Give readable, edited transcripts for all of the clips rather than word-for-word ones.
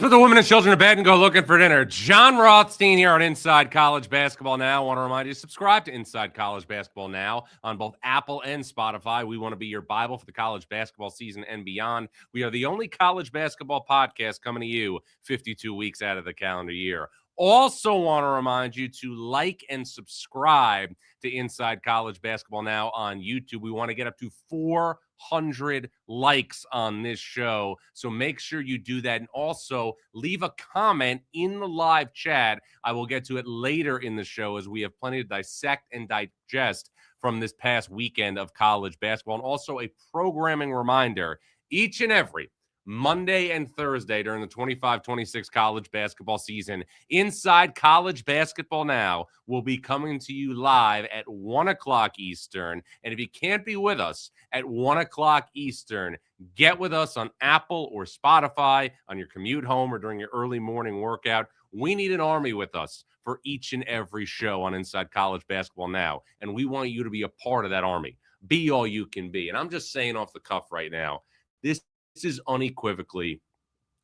put the women and children to bed and go looking for dinner. John Rothstein here on Inside College Basketball Now. I want to remind you to subscribe to Inside College Basketball Now on both Apple and Spotify. We want to be your Bible for the college basketball season and beyond. We are the only college basketball podcast coming to you 52 weeks out of the calendar year. Also want to remind you to like and subscribe to Inside College Basketball Now on YouTube. We want to get up to 400 likes on this show, so make sure you do that. And also leave a comment in the live chat. I will get to it later in the show as we have plenty to dissect and digest from this past weekend of college basketball. And also a programming reminder, each and every Monday and Thursday during the 25-26 college basketball season, Inside College Basketball Now will be coming to you live at 1 o'clock Eastern. And if you can't be with us at 1 o'clock Eastern, get with us on Apple or Spotify on your commute home or during your early morning workout. We need an army with us for each and every show on Inside College Basketball Now. And we want you to be a part of that army. Be all you can be. And I'm just saying off the cuff right now, this is unequivocally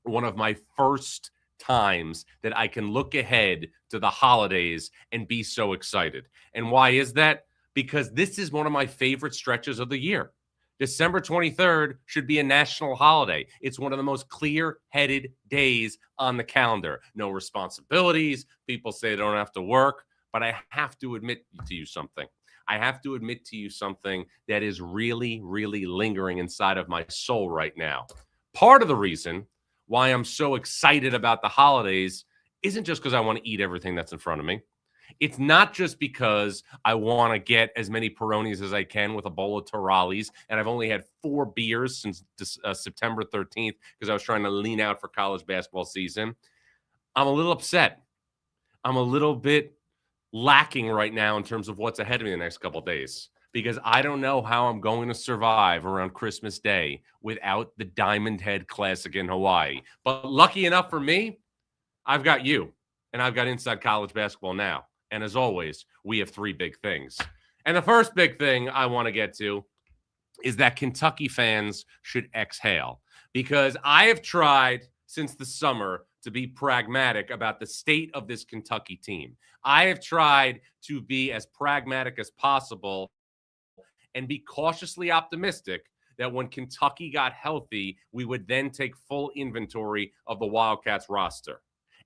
one of my first times that I can look ahead to the holidays and be so excited. And why is that? Because this is one of my favorite stretches of the year. December 23rd should be a national holiday. It's one of the most clear-headed days on the calendar. No responsibilities. People say they don't have to work. But I have to admit to you something. I have to admit to you something that is really, really lingering inside of my soul right now. Part of the reason why I'm so excited about the holidays isn't just because I want to eat everything that's in front of me. It's not just because I want to get as many Peronis as I can with a bowl of Torrales, and I've only had 4 beers since September 13th because I was trying to lean out for college basketball season. I'm a little upset. I'm a little bit lacking right now in terms of what's ahead of me the next couple of days, because I don't know how I'm going to survive around Christmas Day without the Diamond Head Classic in Hawaii. But lucky enough for me, I've got you, and I've got Inside College Basketball Now. And as always, we have 3 big things. And the first big thing I want to get to is that Kentucky fans should exhale, because I have tried since the summer to be pragmatic about the state of this Kentucky team. I have tried to be as pragmatic as possible and be cautiously optimistic that when Kentucky got healthy, we would then take full inventory of the Wildcats roster.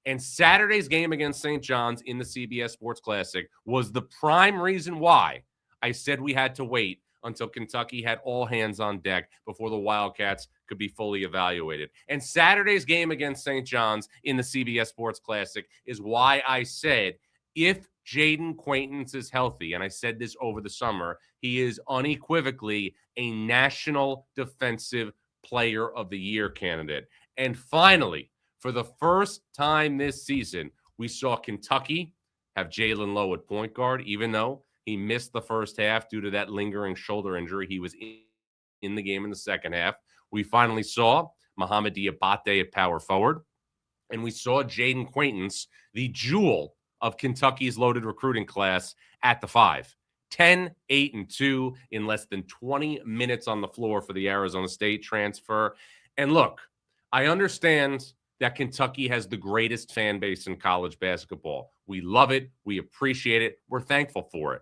And Saturday's game against St. John's in the CBS Sports Classic was the prime reason why I said we had to wait until Kentucky had all hands on deck before the Wildcats could be fully evaluated. And Saturday's game against St. John's in the CBS Sports Classic is why I said if Jaden Quaintance is healthy, and I said this over the summer, he is unequivocally a National Defensive Player of the Year candidate. And finally, for the first time this season, we saw Kentucky have Jalen Lowe at point guard, even though he missed the first half due to that lingering shoulder injury. He was in the game in the second half. We finally saw Mohamed Diabate at power forward, and we saw Jaden Quaintance, the jewel of Kentucky's loaded recruiting class, at the 5. 10, 8, and 2 in less than 20 minutes on the floor for the Arizona State transfer. And look, I understand that Kentucky has the greatest fan base in college basketball. We love it. We appreciate it. We're thankful for it.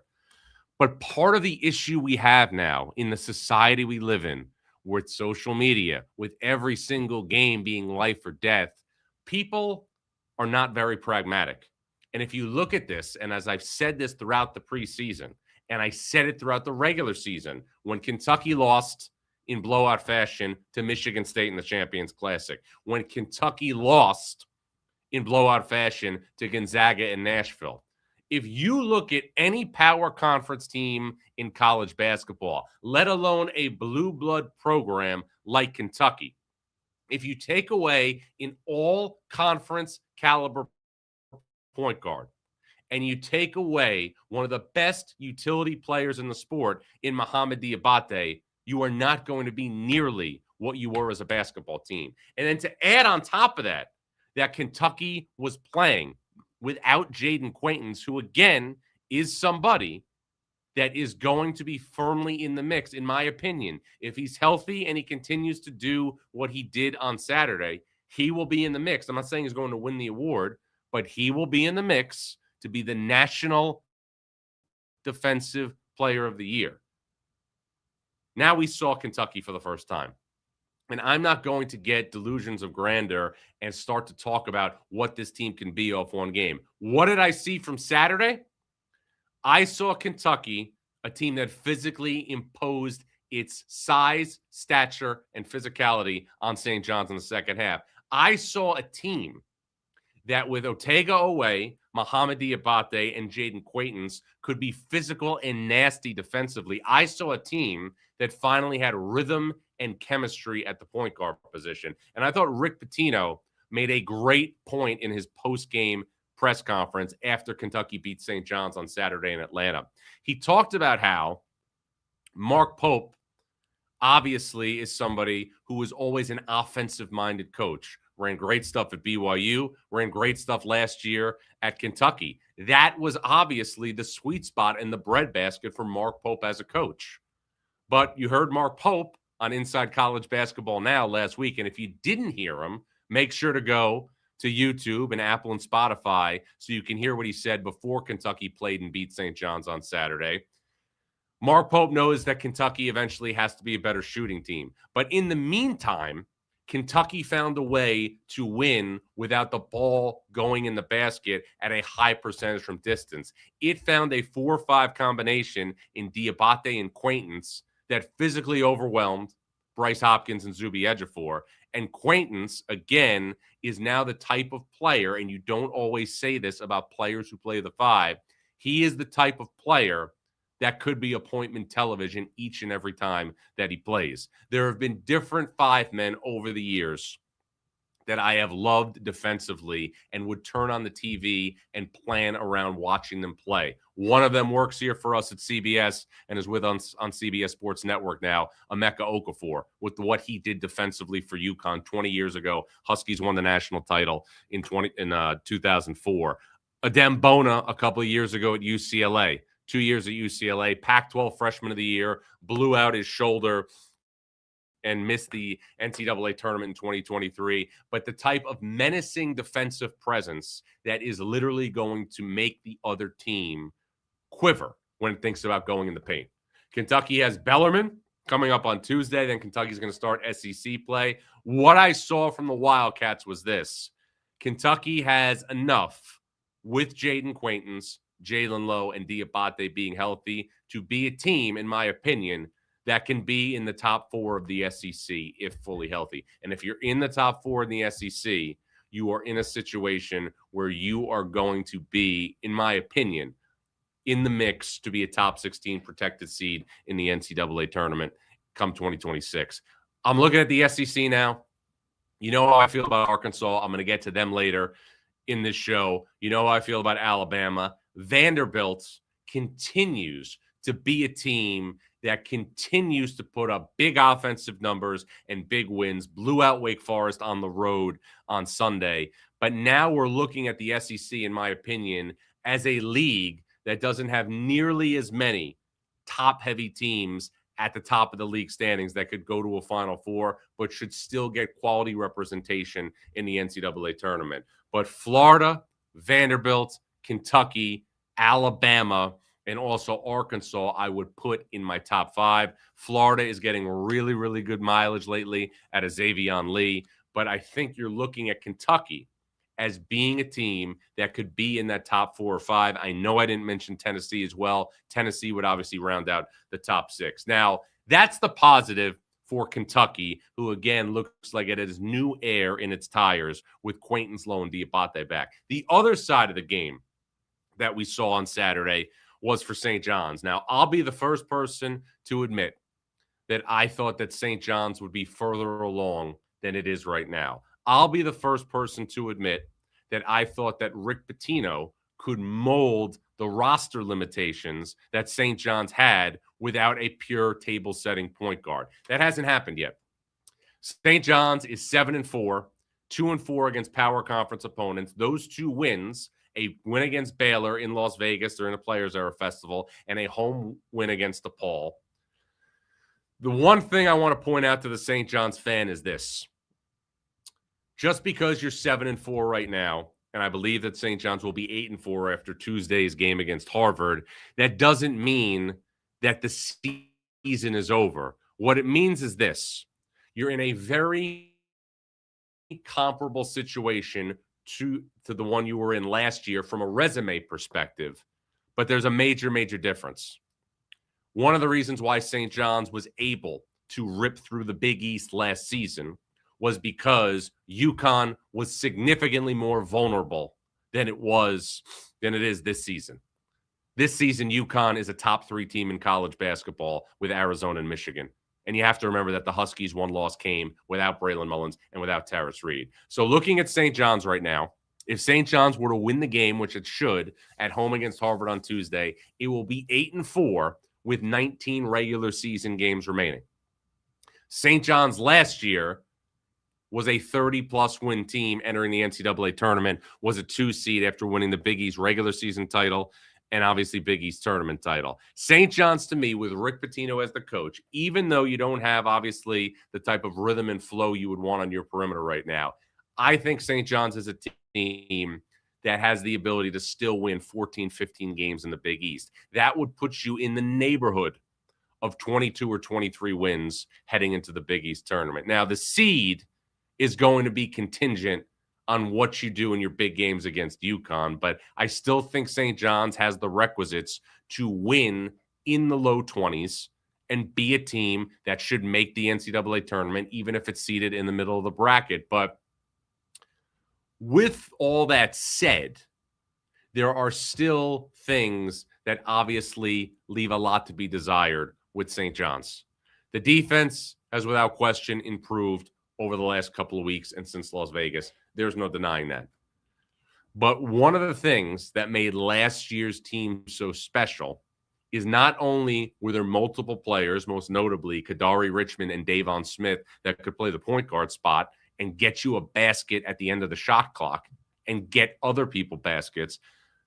But part of the issue we have now in the society we live in, with social media, with every single game being life or death, people are not very pragmatic. And if you look at this, and as I've said this throughout the preseason, and I said it throughout the regular season, when Kentucky lost in blowout fashion to Michigan State in the Champions Classic, when Kentucky lost in blowout fashion to Gonzaga in Nashville, if you look at any power conference team in college basketball, let alone a blue blood program like Kentucky, if you take away an all conference caliber point guard and you take away one of the best utility players in the sport in Mohamed Diabate, you are not going to be nearly what you were as a basketball team. And then to add on top of that, that Kentucky was playing without Jaden Quaintance, who, again, is somebody that is going to be firmly in the mix, in my opinion. If he's healthy and he continues to do what he did on Saturday, he will be in the mix. I'm not saying he's going to win the award, but he will be in the mix to be the National Defensive Player of the Year. Now we saw Kentucky for the first time. And I'm not going to get delusions of grandeur and start to talk about what this team can be off one game. What did I see from Saturday? I saw Kentucky, a team that physically imposed its size, stature, and physicality on St. John's in the second half. I saw a team that with Otega-Oweh, Mohamed Diabate, and Jaden Quaintance could be physical and nasty defensively. I saw a team that finally had rhythm and chemistry at the point guard position. And I thought Rick Pitino made a great point in his post-game press conference after Kentucky beat St. John's on Saturday in Atlanta. He talked about how Mark Pope obviously is somebody who was always an offensive-minded coach. Ran great stuff at BYU, ran great stuff last year at Kentucky. That was obviously the sweet spot in the breadbasket for Mark Pope as a coach. But you heard Mark Pope on Inside College Basketball Now last week, and if you didn't hear him, make sure to go to YouTube and Apple and Spotify so you can hear what he said before Kentucky played and beat St. John's on Saturday. Mark Pope knows that Kentucky eventually has to be a better shooting team. But in the meantime, Kentucky found a way to win without the ball going in the basket at a high percentage from distance. It found a 4-5 combination in Diabate and Quaintance that physically overwhelmed Bryce Hopkins and Zuby Ejiofor. And Quaintance, again, is now the type of player, and you don't always say this about players who play the 5, he is the type of player that could be appointment television each and every time that he plays. There have been different 5 men over the years that I have loved defensively and would turn on the TV and plan around watching them play. One of them works here for us at CBS and is with us on CBS Sports Network now, Emeka Okafor, with what he did defensively for UConn 20 years ago. Huskies won the national title in 2004. Adem Bona a couple of years ago at UCLA. 2 years at UCLA, Pac-12 Freshman of the Year, blew out his shoulder and missed the NCAA tournament in 2023. But the type of menacing defensive presence that is literally going to make the other team quiver when it thinks about going in the paint. Kentucky has Bellarmine coming up on Tuesday. Then Kentucky's going to start SEC play. What I saw from the Wildcats was this. Kentucky has enough with Jaden Quaintance, Jalen Lowe, and Diabate being healthy to be a team, in my opinion, that can be in the top 4 of the SEC if fully healthy. And if you're in the top 4 in the SEC, you are in a situation where you are going to be, in my opinion, in the mix to be a top 16 protected seed in the NCAA tournament come 2026. I'm looking at the SEC now. You know how I feel about Arkansas. I'm going to get to them later in this show. You know how I feel about Alabama. Vanderbilt continues to be a team that continues to put up big offensive numbers and big wins. Blew out Wake Forest on the road on Sunday. But now we're looking at the SEC, in my opinion, as a league that doesn't have nearly as many top-heavy teams at the top of the league standings that could go to a Final Four, but should still get quality representation in the NCAA tournament. But Florida, Vanderbilt, Kentucky, Alabama, and also Arkansas, I would put in my top 5. Florida is getting really, really good mileage lately at a Xavier Lee, but I think you're looking at Kentucky as being a team that could be in that top 4 or 5. I know I didn't mention Tennessee as well. Tennessee would obviously round out the top 6. Now, that's the positive for Kentucky, who, again, looks like it has new air in its tires with Quaintance, Lowe, and Diabate back. The other side of the game that we saw on Saturday was for St. John's. Now, I'll be the first person to admit that I thought that St. John's would be further along than it is right now. I'll be the first person to admit that I thought that Rick Pitino could mold the roster limitations that St. John's had without a pure table-setting point guard. That hasn't happened yet. St. John's is 7-4, 2-4 against power conference opponents. Those 2 wins, a win against Baylor in Las Vegas during the Players Era Festival, and a home win against DePaul. The one thing I want to point out to the St. John's fan is this. Just because you're 7-4 right now, and I believe that St. John's will be 8-4 after Tuesday's game against Harvard, that doesn't mean that the season is over. What it means is this: you're in a very comparable situation to the one you were in last year from a resume perspective, but there's a major, major difference. One of the reasons why St. John's was able to rip through the Big East last season was because UConn was significantly more vulnerable than it is this season. This season, UConn is a top 3 team in college basketball with Arizona and Michigan. And you have to remember that the Huskies' one loss came without Braylon Mullins and without Terrace Reed. So looking at St. John's right now, if St. John's were to win the game, which it should, at home against Harvard on Tuesday, it will be 8-4 with 19 regular season games remaining. St. John's last year was a 30-plus win team entering the NCAA tournament, was a 2 seed after winning the Big East regular season title and obviously Big East tournament title. St. John's, to me, with Rick Pitino as the coach, even though you don't have, obviously, the type of rhythm and flow you would want on your perimeter right now, I think St. John's is a team that has the ability to still win 14, 15 games in the Big East. That would put you in the neighborhood of 22 or 23 wins heading into the Big East tournament. Now, the seed is going to be contingent on what you do in your big games against UConn, but I still think St. John's has the requisites to win in the low 20s and be a team that should make the NCAA tournament, even if it's seated in the middle of the bracket. But with all that said, there are still things that obviously leave a lot to be desired with St. John's. The defense has without question improved over the last couple of weeks and since Las Vegas. There's no denying that. But one of the things that made last year's team so special is not only were there multiple players, most notably Kadari Richmond and Davon Smith, that could play the point guard spot and get you a basket at the end of the shot clock and get other people baskets.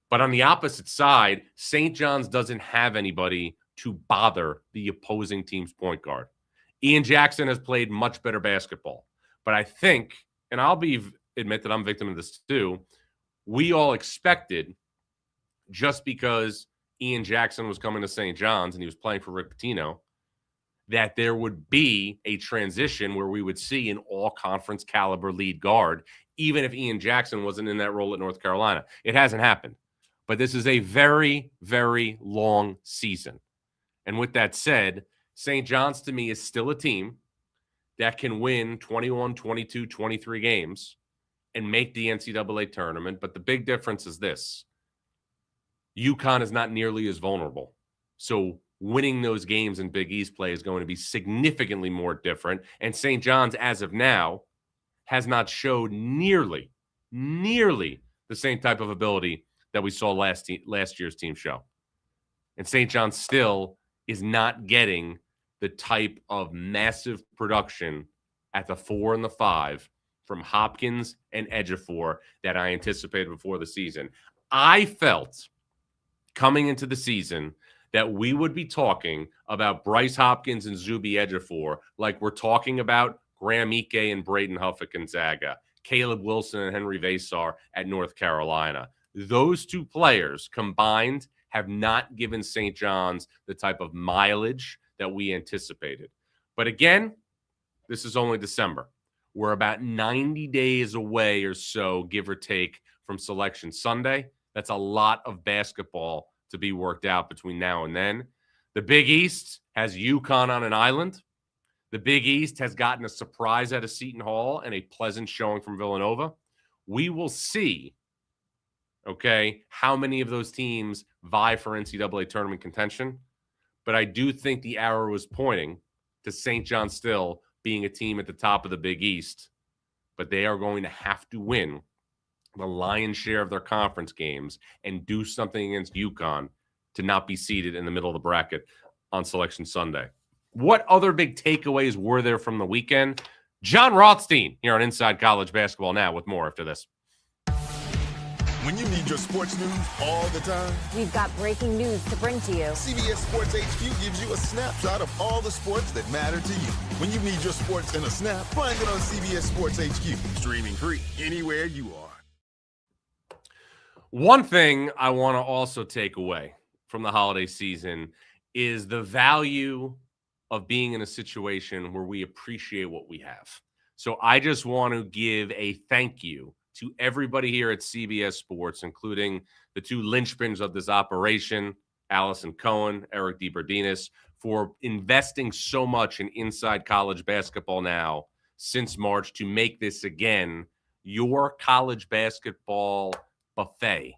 But on the opposite side, St. John's doesn't have anybody to bother the opposing team's point guard. Ian Jackson has played much better basketball. But I think, and I'll admit that I'm a victim of this too, we all expected, just because Ian Jackson was coming to St. John's and he was playing for Rick Pitino, that there would be a transition where we would see an all-conference caliber lead guard, even if Ian Jackson wasn't in that role at North Carolina. It hasn't happened. But this is a very, very long season. And with that said, St. John's, to me, is still a team that can win 21, 22, 23 games and make the NCAA tournament. But the big difference is this: UConn is not nearly as vulnerable. So winning those games in Big East play is going to be significantly more different. And St. John's, as of now, has not showed nearly the same type of ability that we saw last year's team show. And St. John's still is not getting the type of massive production at the 4 and the 5 from Hopkins and Ejiofor that I anticipated before the season. I felt coming into the season that we would be talking about Bryce Hopkins and Zuby Ejiofor like we're talking about Graham Ike and Braden Huff at Gonzaga, Caleb Wilson and Henry Vasar at North Carolina. Those two players combined have not given St. John's the type of mileage that we anticipated. But again, this is only December. We're about 90 days away or so, give or take, from Selection Sunday. That's a lot of basketball to be worked out between now and then. The Big East has UConn on an island. The Big East has gotten a surprise out of Seton Hall and a pleasant showing from Villanova. We will see, okay, how many of those teams vie for NCAA tournament contention. But I do think the arrow was pointing to St. John still being a team at the top of the Big East. But they are going to have to win the lion's share of their conference games and do something against UConn to not be seated in the middle of the bracket on Selection Sunday. What other big takeaways were there from the weekend? John Rothstein here on Inside College Basketball Now with more after this. When you need your sports news all the time, we've got breaking news to bring to you. CBS Sports HQ gives you a snapshot of all the sports that matter to you. When you need your sports in a snap, find it on CBS Sports HQ. Streaming free anywhere you are. One thing I want to also take away from the holiday season is the value of being in a situation where we appreciate what we have. So I just want to give a thank you to everybody here at CBS Sports, including the two linchpins of this operation, Allison Cohen, Eric DeBerdinis, for investing so much in Inside College Basketball Now since March to make this, again, your college basketball buffet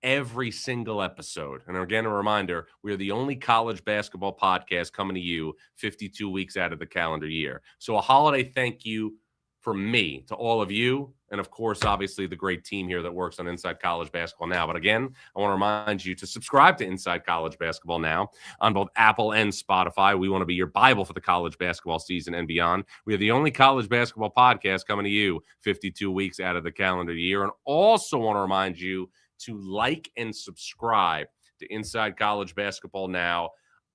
every single episode. And again, a reminder, we are the only college basketball podcast coming to you 52 weeks out of the calendar year. So a holiday thank you from me to all of you. And of course, obviously, the great team here that works on Inside College Basketball Now. But again, I want to remind you to subscribe to Inside College Basketball Now on both Apple and Spotify. We want to be your Bible for the college basketball season and beyond. We are the only college basketball podcast coming to you 52 weeks out of the calendar year. And also want to remind you to like and subscribe to Inside College Basketball Now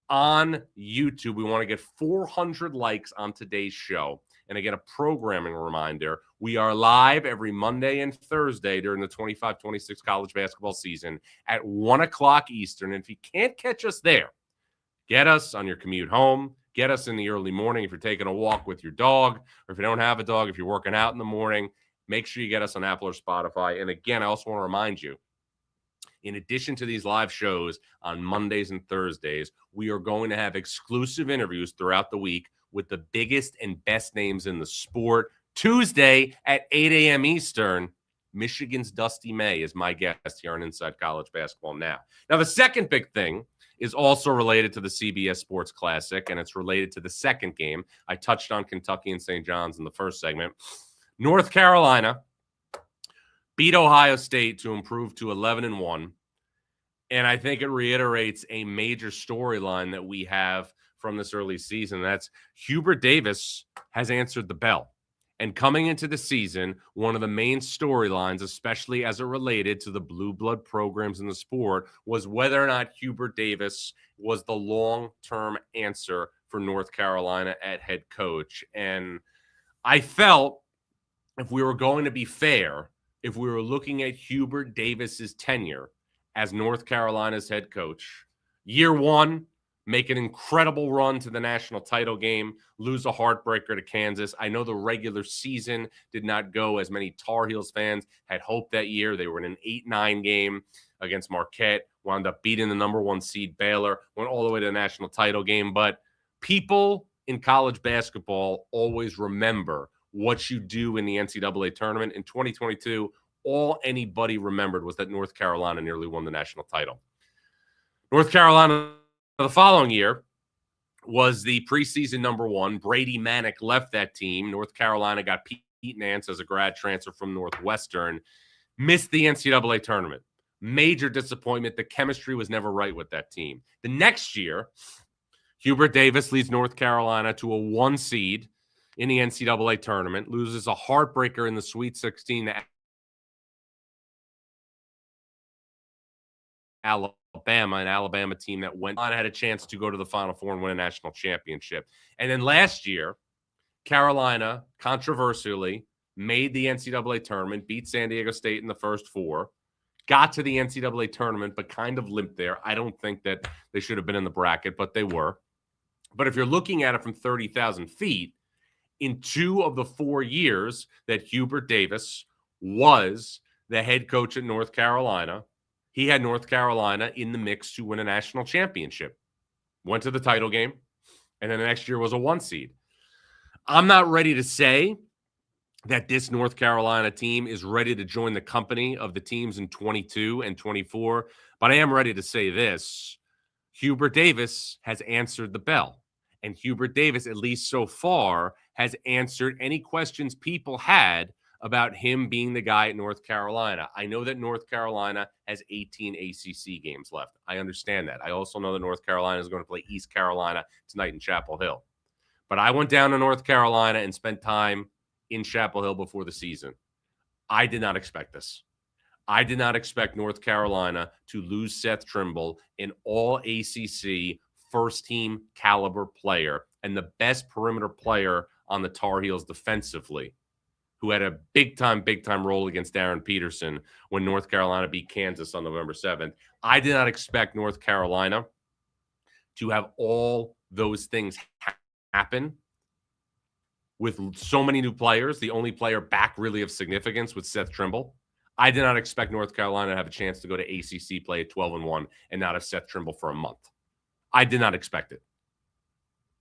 on YouTube. We want to get 400 likes on today's show. And again, a programming reminder, we are live every Monday and Thursday during the 25-26 college basketball season at 1 o'clock Eastern. And if you can't catch us there, get us on your commute home, get us in the early morning if you're taking a walk with your dog, or if you don't have a dog, if you're working out in the morning, make sure you get us on Apple or Spotify. And again, I also want to remind you, in addition to these live shows on Mondays and Thursdays, we are going to have exclusive interviews throughout the week with the biggest and best names in the sport. Tuesday at 8 a.m. Eastern, Michigan's Dusty May is my guest here on Inside College Basketball Now. Now, the second big thing is also related to the CBS Sports Classic, and it's related to the second game. I touched on Kentucky and St. John's in the first segment. North Carolina beat Ohio State to improve to 11-1, and I think it reiterates a major storyline that we have from this early season. That's Hubert Davis has answered the bell. And coming into the season, one of the main storylines, especially as it related to the blue blood programs in the sport, was whether or not Hubert Davis was the long-term answer for North Carolina at head coach. And I felt if we were going to be fair, if we were looking at Hubert Davis's tenure as North Carolina's head coach, year one, make an incredible run to the national title game, lose a heartbreaker to Kansas. I know the regular season did not go as many Tar Heels fans had hoped that year. They were in an 8-9 game against Marquette, wound up beating the number one seed Baylor, went all the way to the national title game. But people in college basketball always remember what you do in the NCAA tournament. In 2022, all anybody remembered was that North Carolina nearly won the national title. North Carolina the following year was the preseason number one. Brady Manick left that team. North Carolina got Pete Nance as a grad transfer from Northwestern. Missed the NCAA tournament. Major disappointment. The chemistry was never right with that team. The next year, Hubert Davis leads North Carolina to a 1 seed in the NCAA tournament, loses a heartbreaker in the Sweet 16 to Alabama, an Alabama team that went on, had a chance to go to the Final Four and win a national championship. And then last year, Carolina, controversially, made the NCAA tournament, beat San Diego State in the first four, got to the NCAA tournament, but kind of limped there. I don't think that they should have been in the bracket, but they were. But if you're looking at it from 30,000 feet, in 2 of the 4 years that Hubert Davis was the head coach at North Carolina, he had North Carolina in the mix to win a national championship. Went to the title game, and then the next year was a 1 seed. I'm not ready to say that this North Carolina team is ready to join the company of the teams in 22 and 24, but I am ready to say this. Hubert Davis has answered the bell, and Hubert Davis, at least so far, has answered any questions people had about him being the guy at North Carolina. I know that North Carolina has 18 ACC games left. I understand that. I also know that North Carolina is going to play East Carolina tonight in Chapel Hill. But I went down to North Carolina and spent time in Chapel Hill before the season. I did not expect this. I did not expect North Carolina to lose Seth Trimble, an all ACC first-team caliber player and the best perimeter player on the Tar Heels defensively, who had a big-time role against Aaron Peterson when North Carolina beat Kansas on November 7th. I did not expect North Carolina to have all those things happen with so many new players, the only player back really of significance with Seth Trimble. I did not expect North Carolina to have a chance to go to ACC play at 12-1 and not have Seth Trimble for a month. I did not expect it.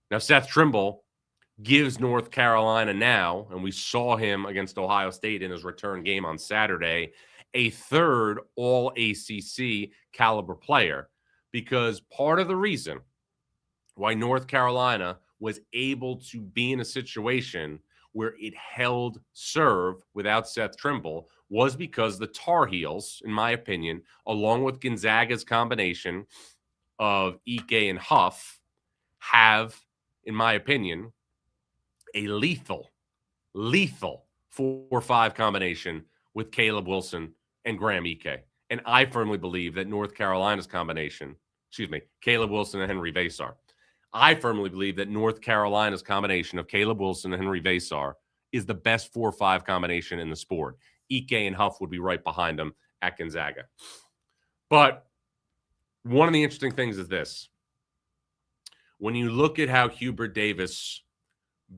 Now, Seth Trimble gives North Carolina now, and we saw him against Ohio State in his return game on Saturday, a third all-ACC caliber player, because part of the reason why North Carolina was able to be in a situation where it held serve without Seth Trimble was because the Tar Heels, in my opinion, along with Gonzaga's combination of Ike and Huff, have, in my opinion, a lethal 4-5 combination with Caleb Wilson and Graham Ike. And I firmly believe that North Carolina's combination, Caleb Wilson and Henry Vasar, I firmly believe that North Carolina's combination of Caleb Wilson and Henry Vasar is the best 4-5 combination in the sport. Ike and Huff would be right behind them at Gonzaga. But one of the interesting things is this. When you look at how Hubert Davis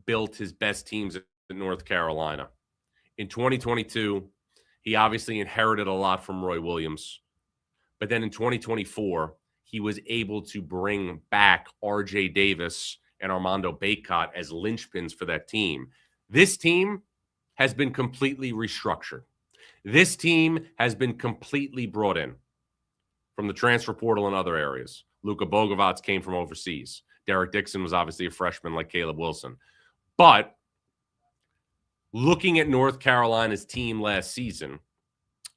built his best teams at North Carolina, in 2022, he obviously inherited a lot from Roy Williams. But then in 2024, he was able to bring back R.J. Davis and Armando Bacot as linchpins for that team. This team has been completely restructured. This team has been completely brought in from the transfer portal and other areas. Luka Bogovac came from overseas. Derek Dixon was obviously a freshman like Caleb Wilson. But looking at North Carolina's team last season,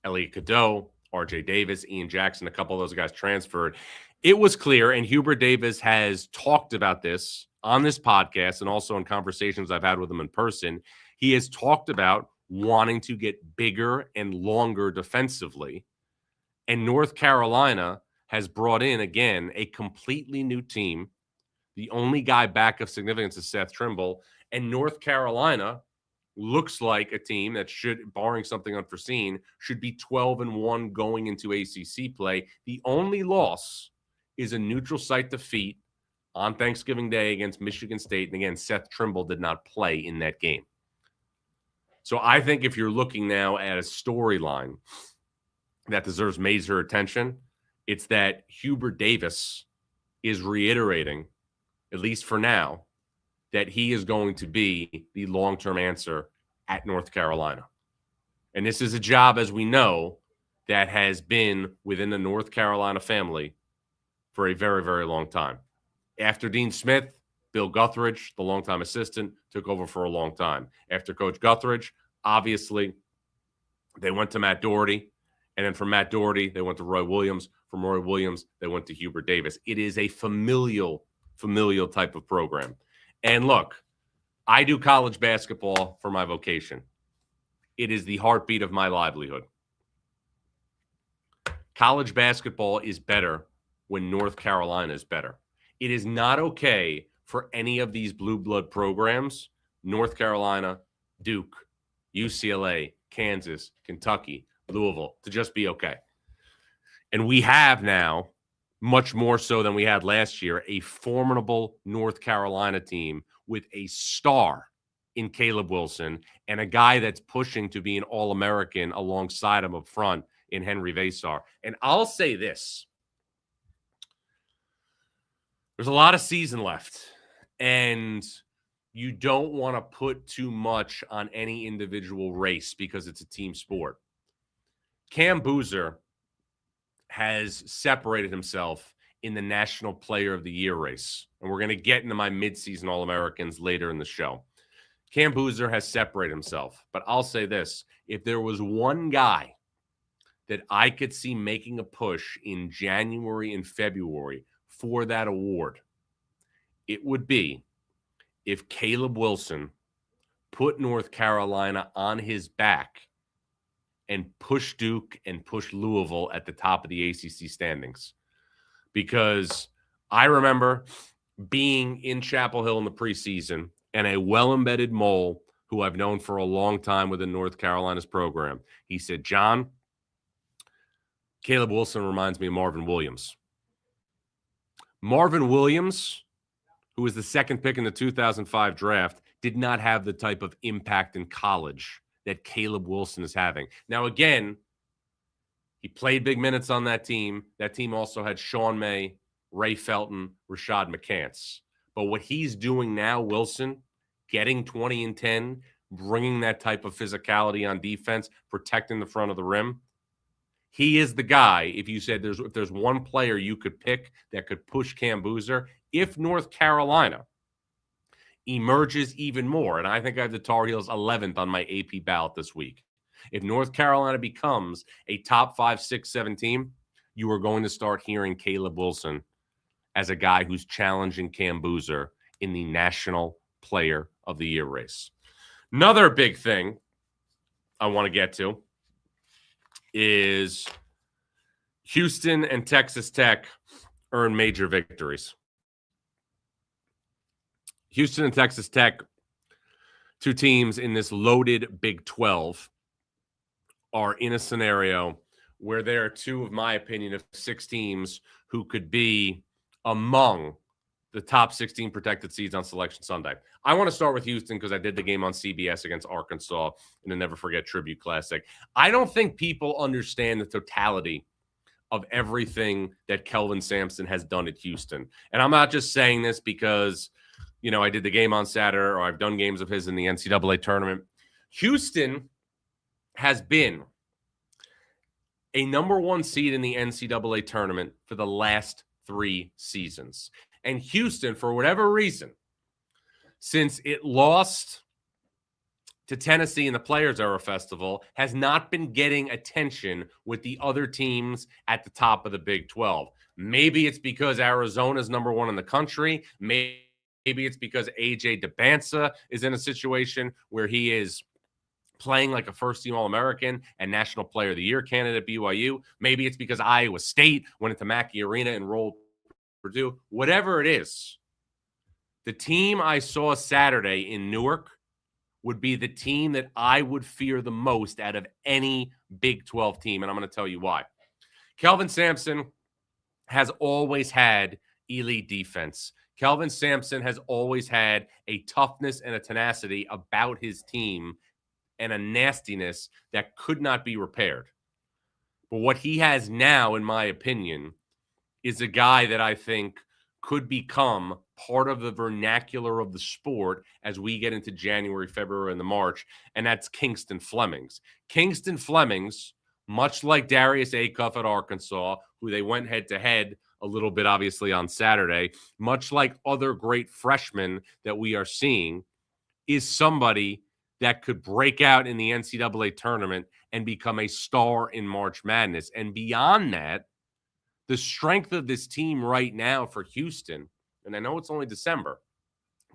Elliot Cadeau, R.J. Davis, Ian Jackson, a couple of those guys transferred. It was clear, and Hubert Davis has talked about this on this podcast and also in conversations I've had with him in person. He has talked about wanting to get bigger and longer defensively. And North Carolina has brought in, again, a completely new team. The only guy back of significance is Seth Trimble. And North Carolina looks like a team that should, barring something unforeseen, should be 12-1 going into ACC play. The only loss is a neutral site defeat on Thanksgiving Day against Michigan State. And again, Seth Trimble did not play in that game. So I think if you're looking now at a storyline that deserves major attention, it's that Hubert Davis is reiterating, at least for now, that he is going to be the long-term answer at North Carolina. And this is a job, as we know, that has been within the North Carolina family for a very, very long time. After Dean Smith, Bill Guthridge, the longtime assistant, took over for a long time. After Coach Guthridge, obviously, they went to Matt Doherty. And then from Matt Doherty, they went to Roy Williams. From Roy Williams, they went to Hubert Davis. It is a familial type of program. And look, I do college basketball for my vocation. It is the heartbeat of my livelihood. College basketball is better when North Carolina is better. It is not okay for any of these blue blood programs, North Carolina, Duke, UCLA, Kansas, Kentucky, Louisville, to just be okay. And we have now, much more so than we had last year, a formidable North Carolina team with a star in Caleb Wilson and a guy that's pushing to be an All-American alongside him up front in Henry Vasar. And I'll say this. There's a lot of season left, and you don't want to put too much on any individual race because it's a team sport. Cam Boozer has separated himself in the National Player of the Year race. And we're going to get into my Midseason All-Americans later in the show. Cam Boozer has separated himself. But I'll say this. If there was one guy that I could see making a push in January and February for that award, it would be if Caleb Wilson put North Carolina on his back and push Duke and push Louisville at the top of the ACC standings. Because I remember being in Chapel Hill in the preseason and a well-embedded mole who I've known for a long time within North Carolina's program. He said, John, Caleb Wilson reminds me of Marvin Williams. Marvin Williams, who was the second pick in the 2005 draft, did not have the type of impact in college that Caleb Wilson is having. Now, again, he played big minutes on that team. That team also had Sean May, Ray Felton, Rashad McCants. But what he's doing now, Wilson, getting 20 and 10, bringing that type of physicality on defense, protecting the front of the rim, he is the guy. If you said if there's one player you could pick that could push Cam Boozer, if North Carolina emerges even more, and I think I have the Tar Heels 11th on my AP ballot this week. If North Carolina becomes a top 5, 6, 7 team, you are going to start hearing Caleb Wilson as a guy who's challenging Cam Boozer in the National Player of the Year race. Another big thing I want to get to is Houston and Texas Tech earn major victories. Houston and Texas Tech, two teams in this loaded Big 12, are in a scenario where there are two, of my opinion, of 6 teams who could be among the top 16 protected seeds on Selection Sunday. I want to start with Houston because I did the game on CBS against Arkansas in the Never Forget Tribute Classic. I don't think people understand the totality of everything that Kelvin Sampson has done at Houston. And I'm not just saying this because, you know, I did the game on Saturday or I've done games of his in the NCAA tournament. Houston has been a number 1 seed in the NCAA tournament for the last 3 seasons. And Houston, for whatever reason, since it lost to Tennessee in the Players Era Festival, has not been getting attention with the other teams at the top of the Big 12. Maybe it's because Arizona's number 1 in the country. Maybe it's because A.J. DeBansa is in a situation where he is playing like a first-team All-American and National Player of the Year candidate at BYU. Maybe it's because Iowa State went into Mackey Arena and rolled Purdue. Whatever it is, the team I saw Saturday in Newark would be the team that I would fear the most out of any Big 12 team, and I'm going to tell you why. Kelvin Sampson has always had elite defense. Kelvin Sampson has always had a toughness and a tenacity about his team and a nastiness that could not be repaired. But what he has now, in my opinion, is a guy that I think could become part of the vernacular of the sport as we get into January, February, and the March, and that's Kingston Flemings. Kingston Flemings, much like Darius Acuff at Arkansas, who they went head-to-head a little bit, obviously, on Saturday, much like other great freshmen that we are seeing, is somebody that could break out in the NCAA tournament and become a star in March Madness. And beyond that, the strength of this team right now for Houston, and I know it's only December,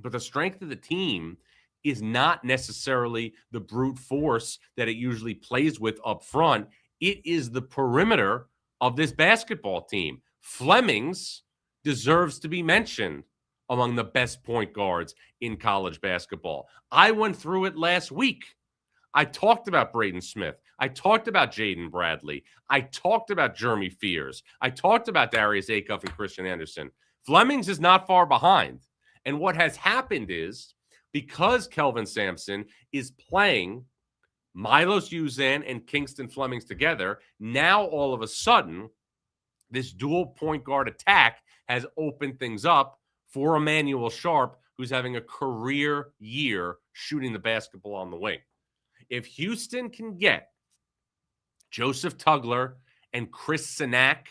but the strength of the team is not necessarily the brute force that it usually plays with up front. It is the perimeter of this basketball team. Flemings deserves to be mentioned among the best point guards in college basketball. I went through it last week. I talked about Braden Smith. I talked about Jaden Bradley. I talked about Jeremy Fears. I talked about Darius Acuff and Christian Anderson. Flemings is not far behind. And what has happened is, because Kelvin Sampson is playing Milos Uzan and Kingston Flemings together, now all of a sudden, this dual point guard attack has opened things up for Emmanuel Sharp, who's having a career year shooting the basketball on the wing. If Houston can get Joseph Tugler and Chris Sinak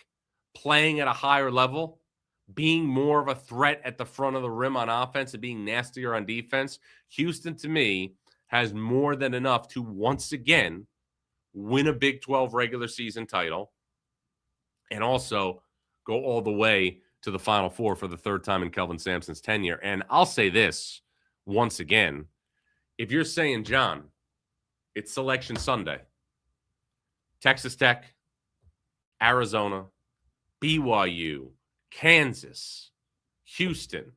playing at a higher level, being more of a threat at the front of the rim on offense and being nastier on defense, Houston, to me, has more than enough to once again win a Big 12 regular season title and also go all the way to the Final Four for the 3rd time in Kelvin Sampson's tenure. And I'll say this once again. If you're saying, John, it's Selection Sunday, Texas Tech, Arizona, BYU, Kansas, Houston.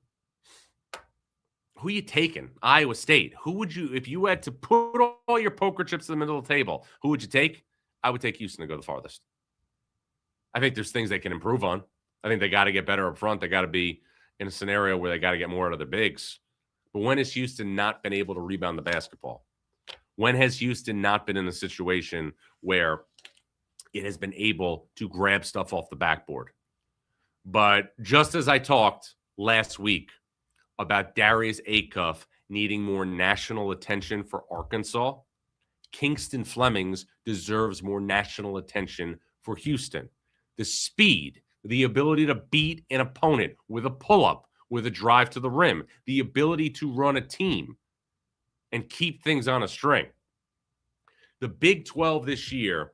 Who are you taking? Iowa State. Who would you, if you had to put all your poker chips in the middle of the table, who would you take? I would take Houston to go the farthest. I think there's things they can improve on. I think they got to get better up front. They got to be in a scenario where they got to get more out of their bigs. But when has Houston not been able to rebound the basketball? When has Houston not been in a situation where it has been able to grab stuff off the backboard? But just as I talked last week about Darius Acuff needing more national attention for Arkansas, Kingston Flemings deserves more national attention for Houston. The speed, the ability to beat an opponent with a pull-up, with a drive to the rim, the ability to run a team and keep things on a string. The Big 12 this year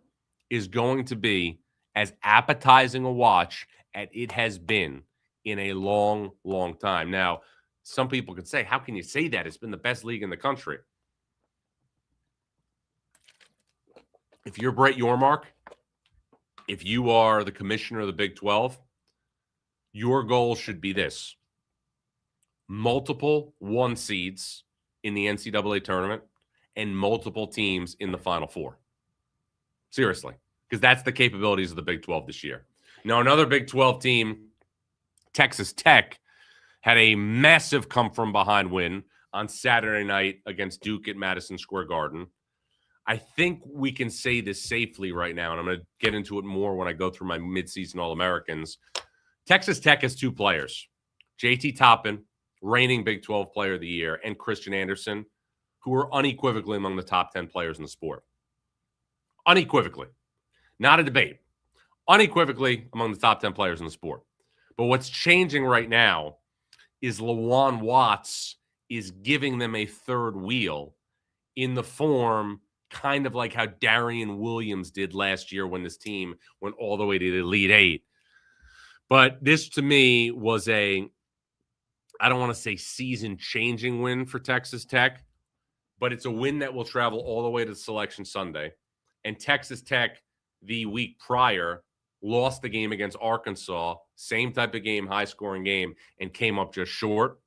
is going to be as appetizing a watch as it has been in a long, long time. Now, some people could say, how can you say that? It's been the best league in the country. If you're Brett Yormark, if you are the commissioner of the Big 12, your goal should be this: multiple 1 seeds in the NCAA tournament and multiple teams in the Final Four. Seriously, because that's the capabilities of the Big 12 this year. Now, another Big 12 team, Texas Tech, had a massive come-from-behind win on Saturday night against Duke at Madison Square Garden. I think we can say this safely right now, and I'm going to get into it more when I go through my midseason All-Americans. Texas Tech has 2 players, JT Toppin, reigning Big 12 Player of the Year, and Christian Anderson, who are unequivocally among the top 10 players in the sport. Unequivocally. Not a debate. Unequivocally among the top 10 players in the sport. But what's changing right now is Lawan Watts is giving them a third wheel in the form kind of like how Darian Williams did last year when this team went all the way to the Elite Eight. But this, to me, was I don't want to say season-changing win for Texas Tech, but it's a win that will travel all the way to Selection Sunday. And Texas Tech, the week prior, lost the game against Arkansas, same type of game, high-scoring game, and came up just short.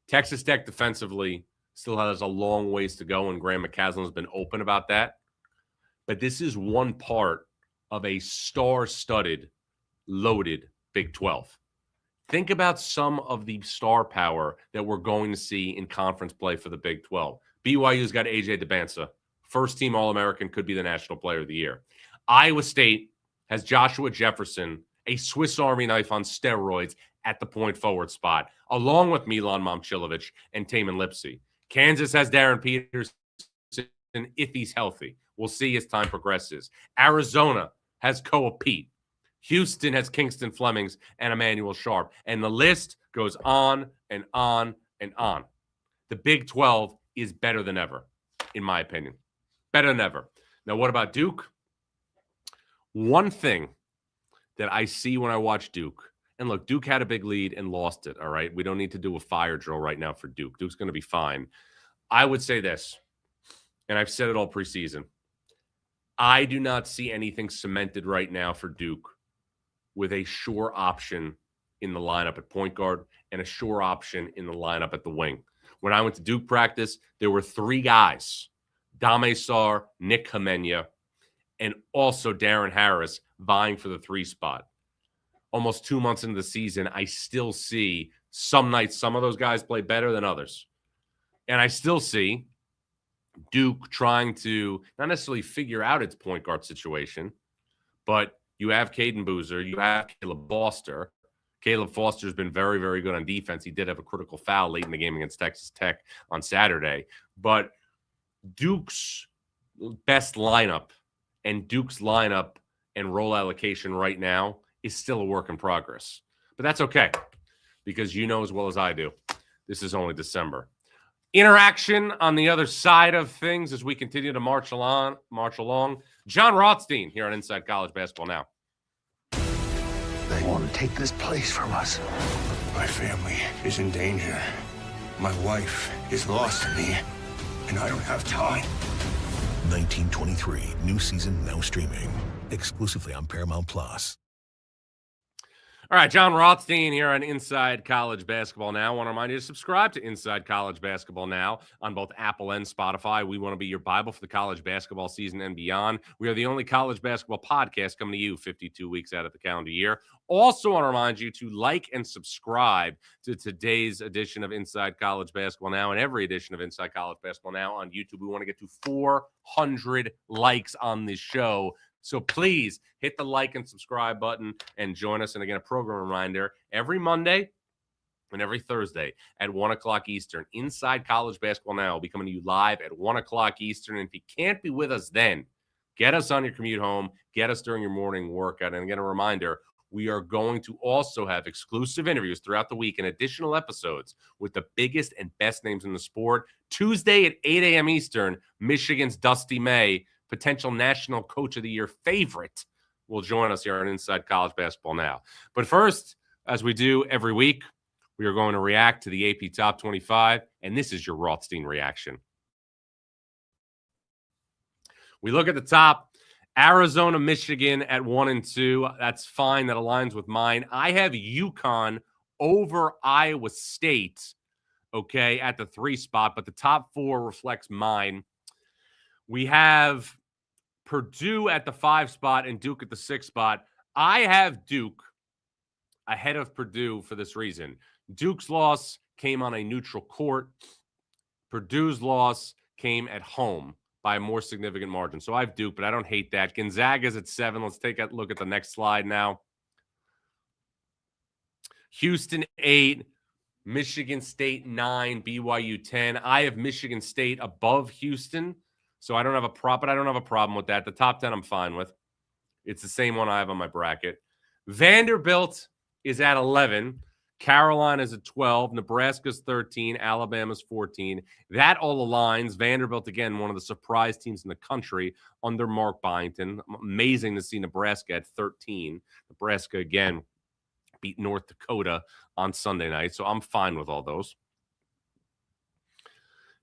Texas Tech defensively still has a long ways to go, and Graham McCaslin has been open about that. But this is one part of a star-studded, loaded Big 12. Think about some of the star power that we're going to see in conference play for the Big 12. BYU's got A.J. DeBansa. First-team All-American, could be the National Player of the Year. Iowa State has Joshua Jefferson, a Swiss Army knife on steroids, at the point forward spot, along with Milan Momcilovic and Tamin Lipsey. Kansas has Darren Peterson if he's healthy. We'll see as time progresses. Arizona has Koa Pete. Houston has Kingston Flemings and Emmanuel Sharp. And the list goes on and on and on. The Big 12 is better than ever, in my opinion. Better than ever. Now, what about Duke? One thing that I see when I watch Duke, and look, Duke had a big lead and lost it, all right? We don't need to do a fire drill right now for Duke. Duke's going to be fine. I would say this, and I've said it all preseason. I do not see anything cemented right now for Duke with a sure option in the lineup at point guard and a sure option in the lineup at the wing. When I went to Duke practice, there were 3 guys, Dame Sarr, Nick Hamenya, and also Darren Harris vying for the 3 spot. Almost 2 months into the season, I still see some nights some of those guys play better than others. And I still see Duke trying to not necessarily figure out its point guard situation, but you have Caden Boozer, you have Caleb Foster. Caleb Foster's been very, very good on defense. He did have a critical foul late in the game against Texas Tech on Saturday. But Duke's best lineup and Duke's lineup and role allocation right now is still a work in progress. But that's okay, because you know as well as I do, this is only December. Interaction on the other side of things as we continue to march along. John Rothstein here on Inside College Basketball Now. They want to take this place from us. My family is in danger. My wife is lost to me, and I don't have time. 1923, new season now streaming exclusively on Paramount Plus. All right, John Rothstein here on Inside College Basketball Now. I want to remind you to subscribe to Inside College Basketball Now on both Apple and Spotify. We want to be your Bible for the college basketball season and beyond. We are the only college basketball podcast coming to you 52 weeks out of the calendar year. Also want to remind you to like and subscribe to today's edition of Inside College Basketball Now and every edition of Inside College Basketball Now on YouTube. We want to get to 400 likes on this show. So please hit the like and subscribe button and join us. And again, a program reminder, every Monday and every Thursday at 1 o'clock Eastern, Inside College Basketball Now will be coming to you live at 1 o'clock Eastern. And if you can't be with us then, get us on your commute home, get us during your morning workout. And again, a reminder, we are going to also have exclusive interviews throughout the week and additional episodes with the biggest and best names in the sport. Tuesday at 8 a.m. Eastern, Michigan's Dusty May, potential National Coach of the Year favorite, will join us here on Inside College Basketball Now. But first, as we do every week, we are going to react to the AP Top 25, and this is your Rothstein reaction. We look at the top, Arizona, Michigan at 1 and 2. That's fine. That aligns with mine. I have UConn over Iowa State, okay, at the 3 spot, but the top 4 reflects mine. We have Purdue at the 5 spot and Duke at the 6 spot. I have Duke ahead of Purdue for this reason. Duke's loss came on a neutral court. Purdue's loss came at home by a more significant margin. So I have Duke, but I don't hate that. Gonzaga's at 7. Let's take a look at the next slide now. Houston 8, Michigan State 9, BYU 10. I have Michigan State above Houston. So I don't have a problem with that. The top 10 I'm fine with. It's the same one I have on my bracket. Vanderbilt is at 11. Carolina's at 12. Nebraska's 13. Alabama's 14. That all aligns. Vanderbilt, again, one of the surprise teams in the country under Mark Byington. Amazing to see Nebraska at 13. Nebraska, again, beat North Dakota on Sunday night. So I'm fine with all those.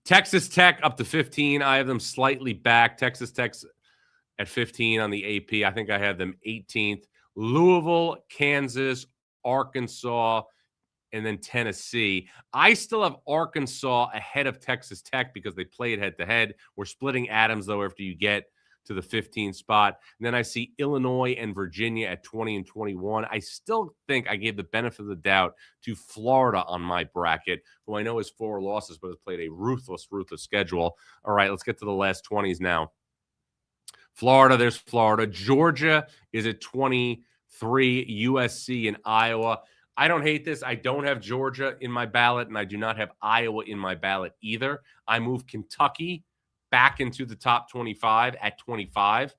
Texas Tech up to 15. I have them slightly back. Texas Tech's at 15 on the AP. I think I have them 18th. Louisville, Kansas, Arkansas, and then Tennessee. I still have Arkansas ahead of Texas Tech because they played head-to-head. We're splitting atoms, though, after you get to the 15th spot. And then I see Illinois and Virginia at 20 and 21. I still think I gave the benefit of the doubt to Florida on my bracket, who I know has 4 losses, but has played a ruthless schedule. All right, let's get to the last 20s now. Florida, there's Florida. Georgia is at 23, USC and Iowa. I don't hate this. I don't have Georgia in my ballot, and I do not have Iowa in my ballot either. I moved Kentucky back into the top 25 at 25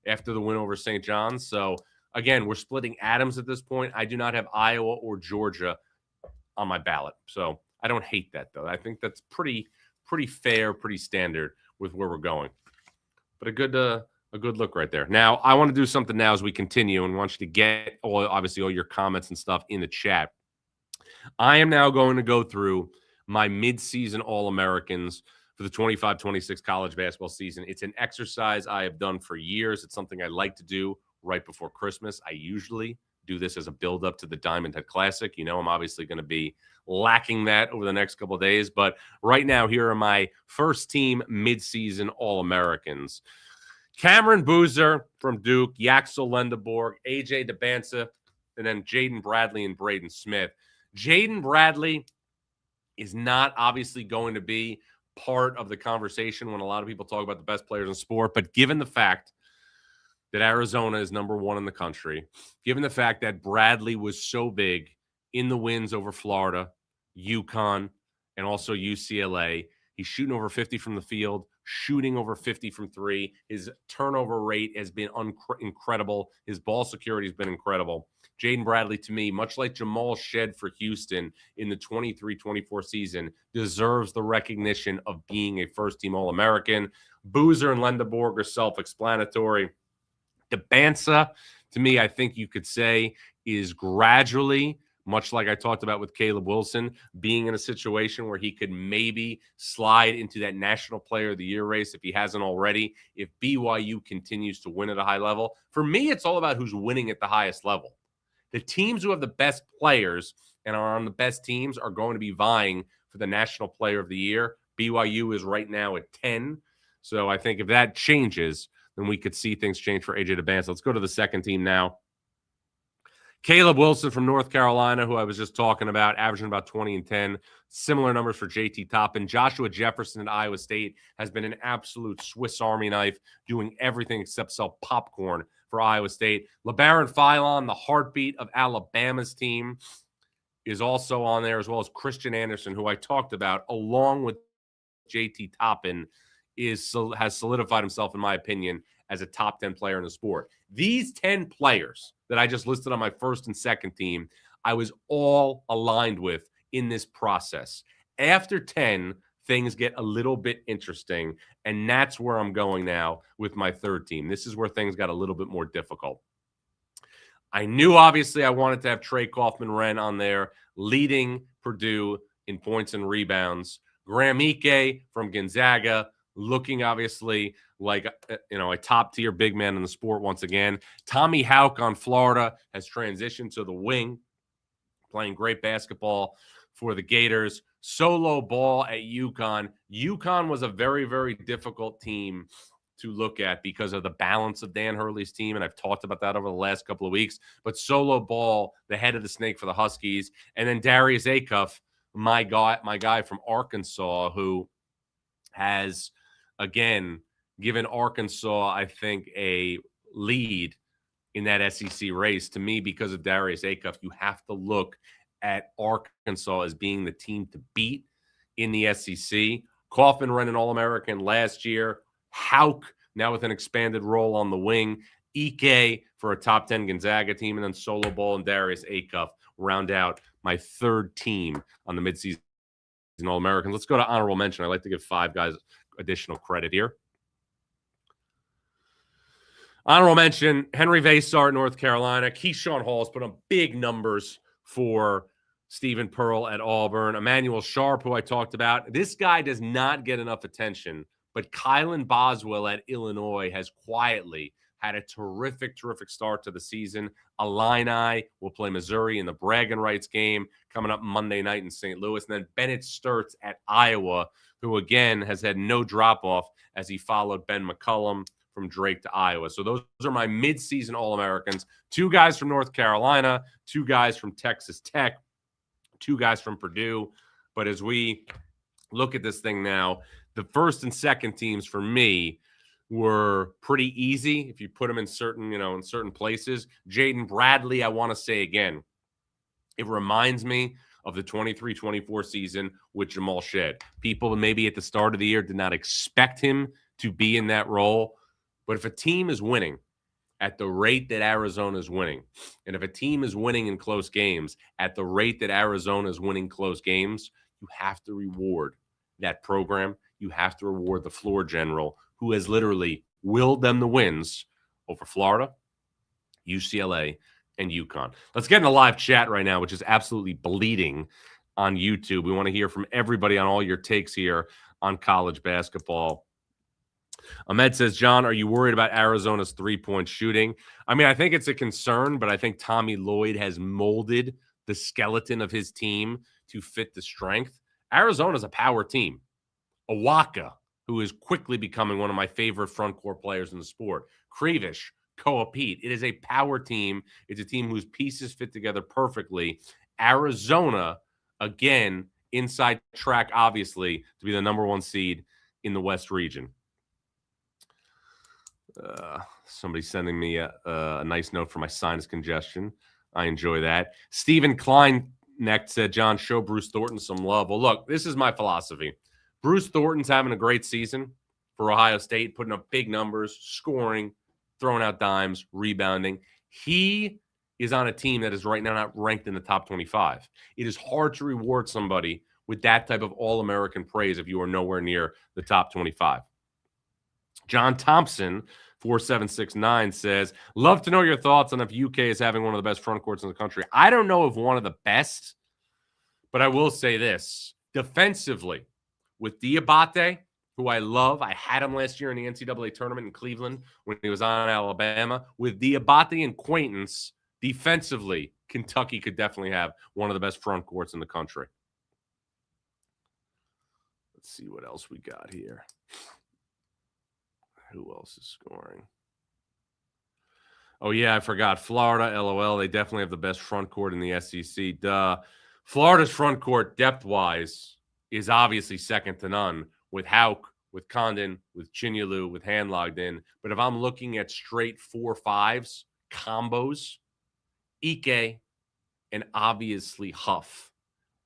after the win over St. John's. So, again, we're splitting atoms at this point. I do not have Iowa or Georgia on my ballot. So, I don't hate that, though. I think that's pretty fair, pretty standard with where we're going. But a good look right there. Now, I want to do something now as we continue, and want you to get, obviously, all your comments and stuff in the chat. I am now going to go through my Midseason All-Americans for the 25-26 college basketball season. It's an exercise I have done for years. It's something I like to do right before Christmas. I usually do this as a build-up to the Diamond Head Classic. You know, I'm obviously going to be lacking that over the next couple of days. But right now, here are my first-team Midseason All-Americans. Cameron Boozer from Duke, Yaxel Lendeborg, A.J. DeBanza, and then Jaden Bradley and Braden Smith. Jaden Bradley is not obviously going to be part of the conversation when a lot of people talk about the best players in sport. But given the fact that Arizona is number 1 in the country, given the fact that Bradley was so big in the wins over Florida, UConn, and also UCLA, he's shooting over 50 from the field, shooting over 50 from 3. His turnover rate has been incredible. His ball security has been incredible. Jaden Bradley, to me, much like Jamal Shed for Houston in the 23-24 season, deserves the recognition of being a first-team All-American. Boozer and Lendeborg are self-explanatory. DeBanza, to me, I think you could say, is gradually much like I talked about with Caleb Wilson, being in a situation where he could maybe slide into that National Player of the Year race if he hasn't already, if BYU continues to win at a high level. For me, it's all about who's winning at the highest level. The teams who have the best players and are on the best teams are going to be vying for the National Player of the Year. BYU is right now at 10. So I think if that changes, then we could see things change for AJ DeBance. Let's go to the second team now. Caleb Wilson from North Carolina, who I was just talking about, averaging about 20 and 10. Similar numbers for JT Toppin. Joshua Jefferson at Iowa State has been an absolute Swiss Army knife, doing everything except sell popcorn for Iowa State. LeBaron Philon, the heartbeat of Alabama's team, is also on there, as well as Christian Anderson, who I talked about, along with JT Toppin, has solidified himself, in my opinion, as a top 10 player in the sport. These 10 players that I just listed on my first and second team, I was all aligned with in this process. After 10, things get a little bit interesting, and that's where I'm going now with my third team. This is where things got a little bit more difficult. I knew, obviously, I wanted to have Trey Kaufman-Renn on there, leading Purdue in points and rebounds. Graham Ike from Gonzaga, looking obviously like a top-tier big man in the sport once again. Tommy Houck on Florida has transitioned to the wing, playing great basketball for the Gators. Solo ball at UConn. UConn was a very, very difficult team to look at because of the balance of Dan Hurley's team, and I've talked about that over the last couple of weeks. But Solo ball, the head of the snake for the Huskies, and then Darius Acuff, my guy from Arkansas, who has, again, given Arkansas, I think, a lead in that SEC race. To me, because of Darius Acuff, you have to look at Arkansas as being the team to beat in the SEC. Kaufman-Renn an All-American last year. Houck now with an expanded role on the wing. Ike for a top 10 Gonzaga team, and then Solo Ball and Darius Acuff round out my third team on the Midseason All-Americans. Let's go to honorable mention. I like to give 5 guys additional credit here. Honorable mention, Henry Vasar, North Carolina. Keyshawn Hall has put on big numbers for Stephen Pearl at Auburn. Emmanuel Sharp, who I talked about. This guy does not get enough attention, but Kylan Boswell at Illinois has quietly had a terrific, terrific start to the season. Illini will play Missouri in the bragging rights game coming up Monday night in St. Louis. And then Bennett Sturts at Iowa, who, again, has had no drop-off as he followed Ben McCullum from Drake to Iowa. So those are my mid-season All-Americans. 2 guys from North Carolina, 2 guys from Texas Tech, 2 guys from Purdue. But as we look at this thing now, the first and second teams for me were pretty easy if you put them in certain places. Jaden Bradley, I want to say again, it reminds me of the 23-24 season with Jamal Shead. People maybe at the start of the year did not expect him to be in that role. But if a team is winning at the rate that Arizona is winning, and if a team is winning in close games at the rate that Arizona is winning close games, you have to reward that program. You have to reward the floor general who has literally willed them the wins over Florida, UCLA, and UConn. Let's get in a live chat right now, which is absolutely bleeding on YouTube. We want to hear from everybody on all your takes here on college basketball. Ahmed says, John, are you worried about Arizona's three-point shooting? I mean, I think it's a concern, but I think Tommy Lloyd has molded the skeleton of his team to fit the strength. Arizona's a power team. Awaka, who is quickly becoming one of my favorite front court players in the sport. Krevish, Koa Pete. It is a power team. It's a team whose pieces fit together perfectly. Arizona, again, inside track, obviously, to be the number 1 seed in the West region. Somebody sending me a nice note for my sinus congestion. I enjoy that. Stephen Klein next said, John, show Bruce Thornton some love. Well, look, this is my philosophy. Bruce Thornton's having a great season for Ohio State, putting up big numbers, scoring, throwing out dimes, rebounding. He is on a team that is right now not ranked in the top 25. It is hard to reward somebody with that type of All-American praise if you are nowhere near the top 25. John Thompson 4769 says, love to know your thoughts on if UK is having one of the best front courts in the country. I don't know if one of the best, but I will say this. Defensively, with Diabate, who I love. I had him last year in the NCAA tournament in Cleveland when he was on Alabama. With Diabate and Quaintance, defensively, Kentucky could definitely have one of the best front courts in the country. Let's see what else we got here. Who else is scoring? Oh, yeah, I forgot. Florida, LOL. They definitely have the best front court in the SEC. Duh. Florida's front court, depth-wise, is obviously second to none with Hauk, with Condon, with Chinyelu, with Handlogden. But if I'm looking at straight 4-5s, combos, Ike, and obviously Huff,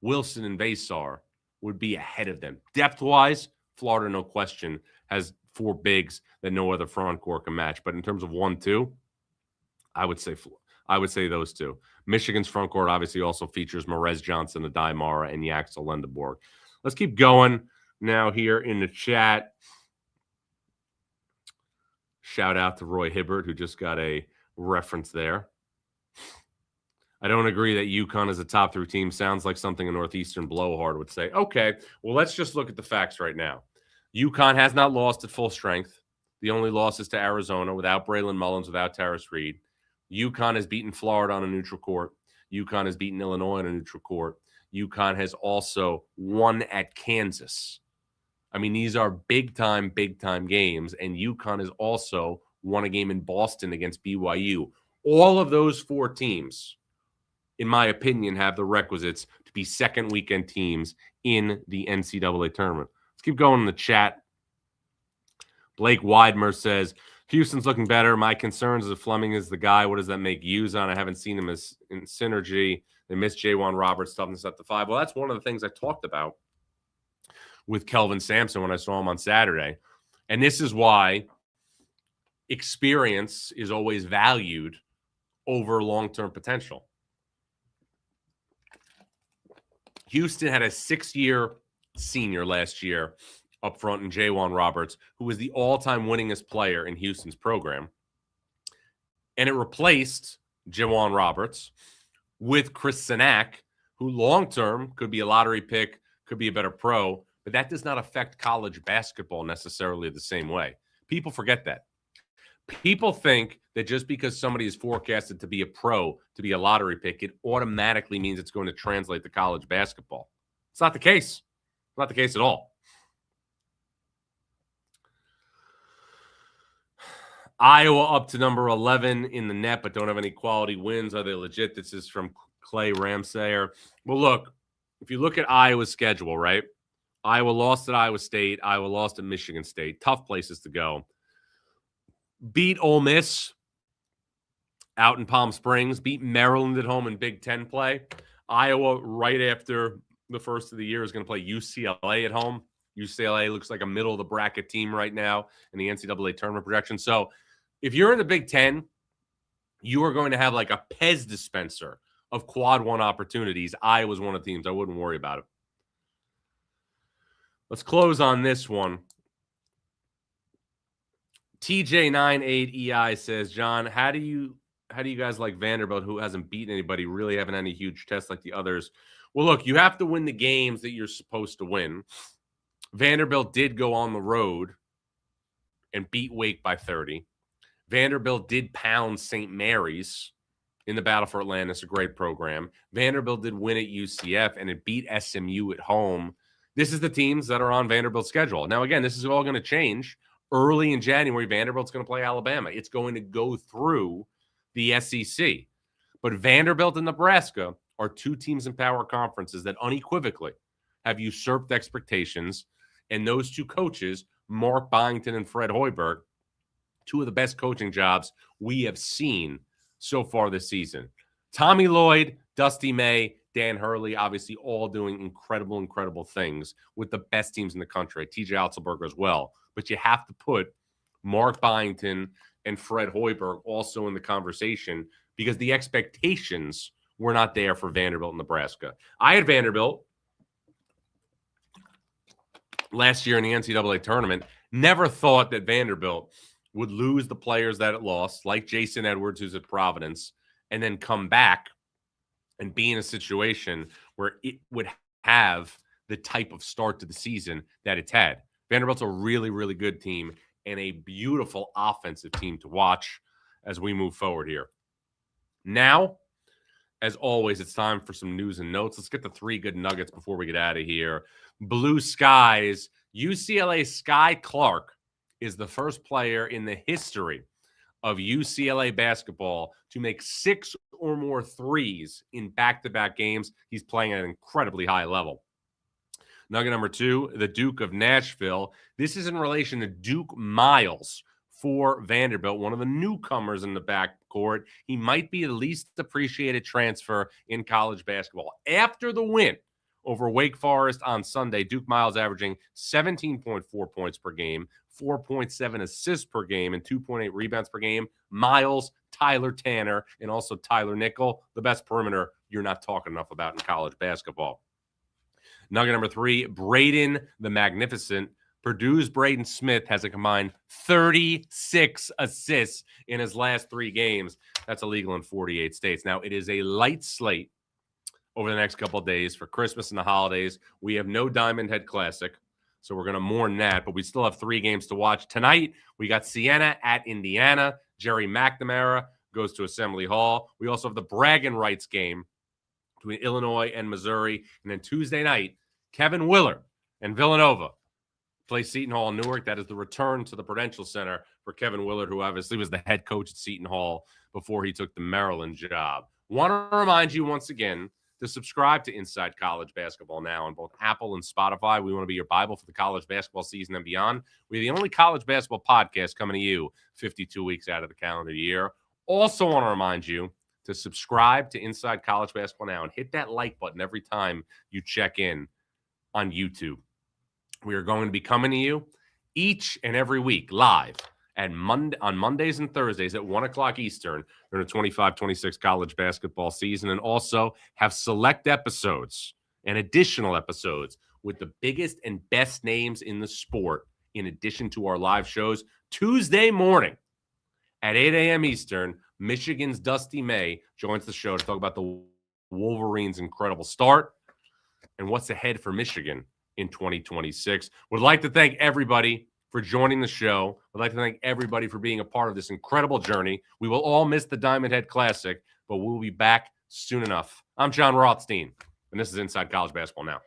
Wilson and Vasar would be ahead of them. Depth-wise, Florida, no question, has 4 bigs that no other front court can match. But in terms of 1-2, I would say those two. Michigan's front court obviously also features Morez Johnson, Adai Mara, and Yaxel Lendeborg. Let's keep going now here in the chat. Shout out to Roy Hibbert, who just got a reference there. I don't agree that UConn is a top 3 team. Sounds like something a Northeastern blowhard would say. Okay, well, let's just look at the facts right now. UConn has not lost at full strength. The only loss is to Arizona without Braylon Mullins, without Terrace Reed. UConn has beaten Florida on a neutral court. UConn has beaten Illinois on a neutral court. UConn has also won at Kansas. I mean, these are big-time games, and UConn has also won a game in Boston against BYU. All of those 4 teams, in my opinion, have the requisites to be second weekend teams in the NCAA tournament. Let's keep going in the chat. Blake Weidmer says, Houston's looking better. My concerns is if Fleming is the guy, what does that make use on? I haven't seen him as in synergy. They missed J1 Roberts, toughness at the 5. Well, that's one of the things I talked about with Kelvin Sampson when I saw him on Saturday. And this is why experience is always valued over long-term potential. Houston had a 6-year senior last year up front in J1 Roberts, who was the all-time winningest player in Houston's program. And it replaced J1 Roberts with Chris Sinak, who long-term could be a lottery pick, could be a better pro, but that does not affect college basketball necessarily the same way. People forget that. People think that just because somebody is forecasted to be a pro, to be a lottery pick, it automatically means it's going to translate to college basketball. It's not the case. It's not the case at all. Iowa up to number 11 in the net, but don't have any quality wins. Are they legit? This is from Clay Ramsayer. Well, look, if you look at Iowa's schedule, right? Iowa lost at Iowa State. Iowa lost at Michigan State. Tough places to go. Beat Ole Miss out in Palm Springs. Beat Maryland at home in Big Ten play. Iowa, right after the first of the year, is going to play UCLA at home. UCLA looks like a middle-of-the-bracket team right now in the NCAA tournament projection. So if you're in the Big Ten, you are going to have like a Pez dispenser of quad 1 opportunities. Iowa's one of the teams. I wouldn't worry about it. Let's close on this one. TJ98EI says, John, how do you guys like Vanderbilt, who hasn't beaten anybody, really haven't any huge tests like the others? Well, look, you have to win the games that you're supposed to win. Vanderbilt did go on the road and beat Wake by 30. Vanderbilt did pound St. Mary's in the Battle for Atlantis, a great program. Vanderbilt did win at UCF, and it beat SMU at home. This is the teams that are on Vanderbilt's schedule. Now, again, this is all going to change. Early in January, Vanderbilt's going to play Alabama. It's going to go through the SEC. But Vanderbilt and Nebraska are 2 teams in power conferences that unequivocally have usurped expectations. And those 2 coaches, Mark Byington and Fred Hoiberg, 2 of the best coaching jobs we have seen so far this season. Tommy Lloyd, Dusty May, Dan Hurley, obviously all doing incredible things with the best teams in the country. TJ Otzelberger as well. But you have to put Mark Byington and Fred Hoiberg also in the conversation because the expectations were not there for Vanderbilt and Nebraska. I had Vanderbilt last year in the NCAA tournament. Never thought that Vanderbilt would lose the players that it lost, like Jason Edwards, who's at Providence, and then come back and be in a situation where it would have the type of start to the season that it's had. Vanderbilt's a really, really good team and a beautiful offensive team to watch as we move forward here. Now, as always, it's time for some news and notes. Let's get the 3 good nuggets before we get out of here. Blue skies. UCLA Skyy Clark is the first player in the history of UCLA basketball to make 6 or more threes in back-to-back games. He's playing at an incredibly high level. Nugget number 2, the Duke of Nashville. This is in relation to Duke Miles for Vanderbilt, one of the newcomers in the backcourt. He might be the least appreciated transfer in college basketball. After the win over Wake Forest on Sunday, Duke Miles averaging 17.4 points per game, 4.7 assists per game, and 2.8 rebounds per game. Miles, Tyler Tanner, and also Tyler Nickel, the best perimeter you're not talking enough about in college basketball. Nugget number 3, Braden the Magnificent. Purdue's Braden Smith has a combined 36 assists in his last 3 games. That's illegal in 48 states. Now, it is a light slate over the next couple of days for Christmas and the holidays. We have no Diamond Head Classic, so we're going to mourn that, but we still have 3 games to watch. Tonight, we got Siena at Indiana. Jerry McNamara goes to Assembly Hall. We also have the bragging rights game between Illinois and Missouri. And then Tuesday night, Kevin Willard and Villanova play Seton Hall in Newark. That is the return to the Prudential Center for Kevin Willard, who obviously was the head coach at Seton Hall before he took the Maryland job. Want to remind you once again to subscribe to Inside College Basketball Now on both Apple and Spotify. We want to be your Bible for the college basketball season and beyond. We're the only college basketball podcast coming to you 52 weeks out of the calendar year. Also want to remind you to subscribe to Inside College Basketball Now and hit that like button every time you check in on YouTube. We are going to be coming to you each and every week live on Mondays and Thursdays at 1 o'clock Eastern during the 25-26 college basketball season, and also have select episodes and additional episodes with the biggest and best names in the sport, in addition to our live shows. Tuesday morning at 8 a.m. Eastern, Michigan's Dusty May joins the show to talk about the Wolverines' incredible start and what's ahead for Michigan in 2026. Would like to thank everybody for joining the show. Would like to thank everybody for being a part of this incredible journey. We will all miss the Diamond Head Classic, but we'll be back soon enough. I'm John Rothstein, and this is Inside College Basketball Now.